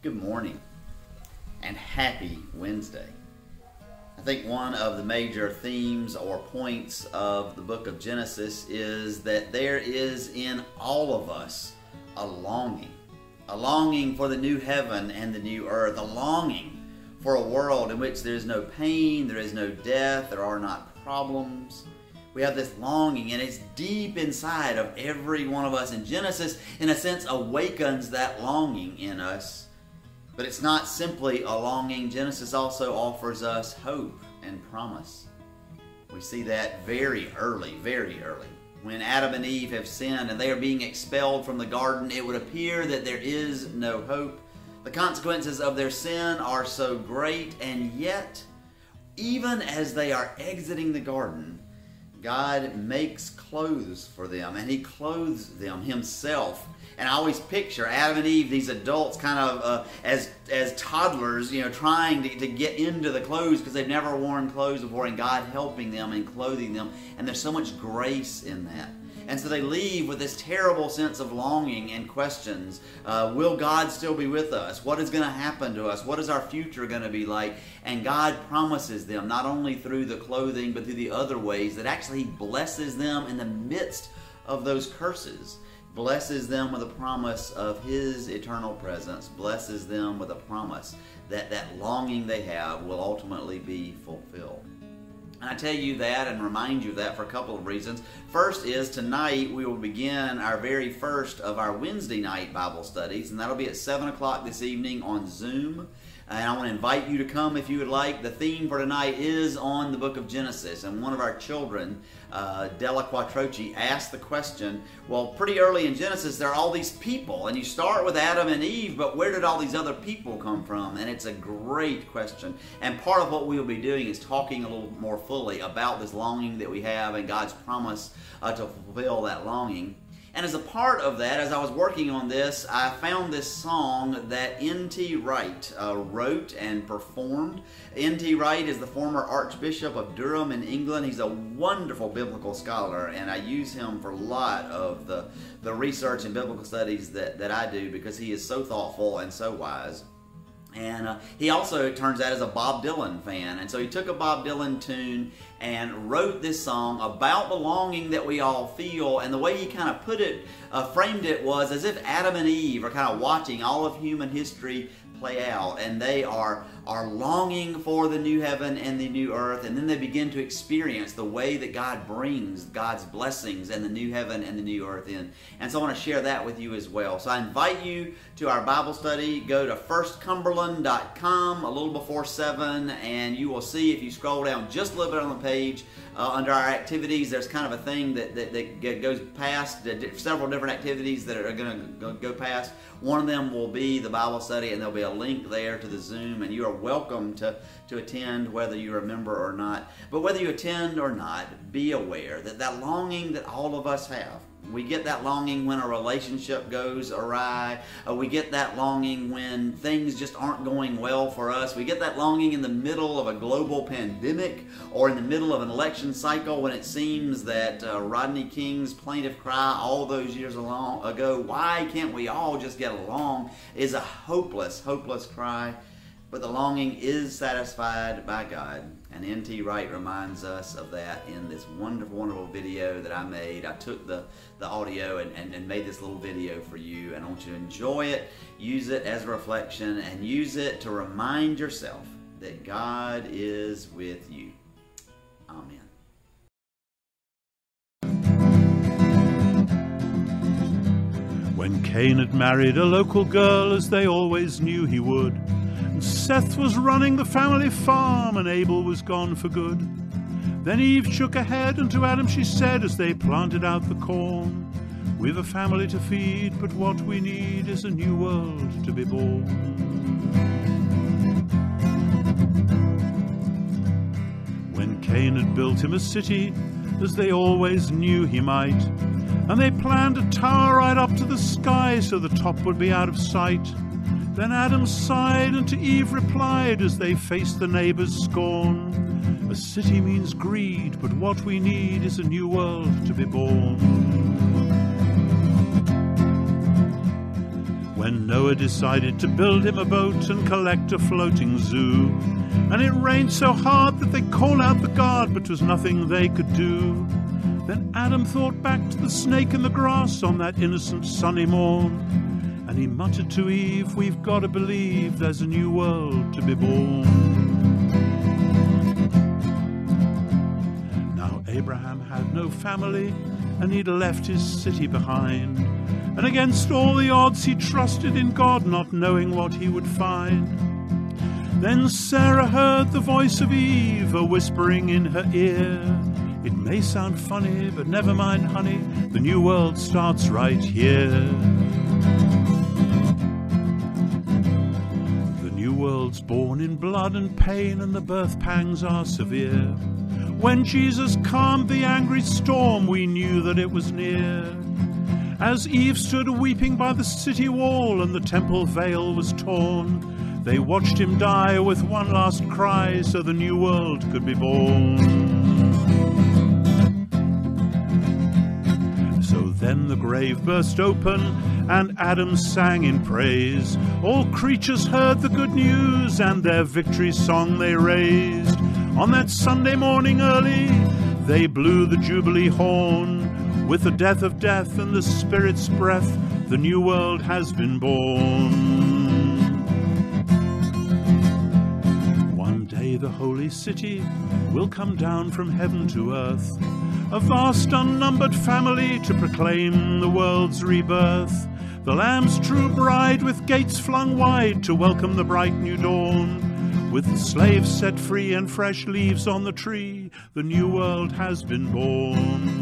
Good morning and happy Wednesday. I think one of the major themes or points of the book of Genesis is that there is in all of us a longing for the new heaven and the new earth, a longing for a world in which there is no pain, there is no death, there are not problems. We have this longing, and it's deep inside of every one of us. And Genesis, in a sense, awakens that longing in us. But it's not simply a longing. Genesis also offers us hope and promise. We see that very early. When Adam and Eve have sinned and they are being expelled from the garden, it would appear that there is no hope. The consequences of their sin are so great, and yet, even as they are exiting the garden, God makes clothes for them, and He clothes them Himself. And I always picture Adam and Eve, these adults, kind of as toddlers, trying to get into the clothes because they've never worn clothes before, and God helping them and clothing them. And there's so much grace in that. And so they leave with this terrible sense of longing and questions. Will God still be with us? What is going to happen to us? What is our future going to be like? And God promises them, not only through the clothing, but through the other ways, that actually He blesses them in the midst of those curses. Blesses them with a promise of His eternal presence. Blesses them with a promise that that longing they have will ultimately be fulfilled. And I tell you that and remind you of that for a couple of reasons. First is tonight we will begin our very first of our Wednesday night Bible studies, and that'll be at 7 o'clock this evening on Zoom. And I want to invite you to come if you would like. The theme for tonight is on the book of Genesis. And one of our children, Della Quattrochi, asked the question, well, pretty early in Genesis, there are all these people. And you start with Adam and Eve, but where did all these other people come from? And it's a great question. And part of what we will be doing is talking a little more fully about this longing that we have and God's promise to fulfill that longing. And as a part of that, as I was working on this, I found this song that N.T. Wright wrote and performed. N.T. Wright is the former Archbishop of Durham in England. He's a wonderful biblical scholar, and I use him for a lot of the research and biblical studies that I do because he is so thoughtful and so wise. And he also, it turns out, is a Bob Dylan fan. And so he took a Bob Dylan tune and wrote this song about the longing that we all feel. And the way he kind of put it, framed it, was as if Adam and Eve are kind of watching all of human history play out, and they are longing for the new heaven and the new earth, and then they begin to experience the way that God brings God's blessings and the new heaven and the new earth in. And so I want to share that with you as well. So I invite you to our Bible study. Go to firstcumberland.com a little before 7, and you will see, if you scroll down just a little bit on the page, under our activities, there's kind of a thing that goes past several different activities that are going to go past. One of them will be the Bible study, and there'll be a link there to the Zoom, and you are welcome to attend whether you're a member or not. But whether you attend or not, be aware that that longing that all of us have, we get that longing when a relationship goes awry. We get that longing when things just aren't going well for us. We get that longing in the middle of a global pandemic or in the middle of an election cycle when it seems that Rodney King's plaintive cry all those years ago, why can't we all just get along, is a hopeless, hopeless cry. But the longing is satisfied by God. And N.T. Wright reminds us of that in this wonderful, wonderful video that I made. I took the audio and made this little video for you. And I want you to enjoy it, use it as a reflection, and use it to remind yourself that God is with you. Amen. When Cain had married a local girl, as they always knew he would, and Seth was running the family farm, and Abel was gone for good. Then Eve shook her head, and to Adam she said, as they planted out the corn, "We've a family to feed, but what we need is a new world to be born." When Cain had built him a city, as they always knew he might, and they planned a tower right up to the sky so the top would be out of sight, then Adam sighed and to Eve replied as they faced the neighbor's scorn, "A city means greed, but what we need is a new world to be born." When Noah Noah decided to build him a boat and collect a floating zoo. And it rained so hard that they called out the guard, but 'twas nothing they could do. Then Adam thought back to the snake in the grass on that innocent sunny morn, and he muttered to Eve, "We've got to believe there's a new world to be born." Now Abraham had no family, and he'd left his city behind. And against all the odds he trusted in God, not knowing what he would find. Then Sarah heard the voice of Eve whispering in her ear, "It may sound funny, but never mind, honey, the new world starts right here." The new world's born in blood and pain, and the birth pangs are severe. When Jesus calmed the angry storm, we knew that it was near. As Eve stood weeping by the city wall and the temple veil was torn, they watched him die with one last cry so the new world could be born. So then the grave burst open and Adam sang in praise. All creatures heard the good news and their victory song they raised. On that Sunday morning early, they blew the Jubilee horn. With the death of death and the Spirit's breath, the new world has been born. One day the holy city will come down from heaven to earth, a vast unnumbered family to proclaim the world's rebirth. The Lamb's true bride with gates flung wide to welcome the bright new dawn. With slaves set free and fresh leaves on the tree, the new world has been born.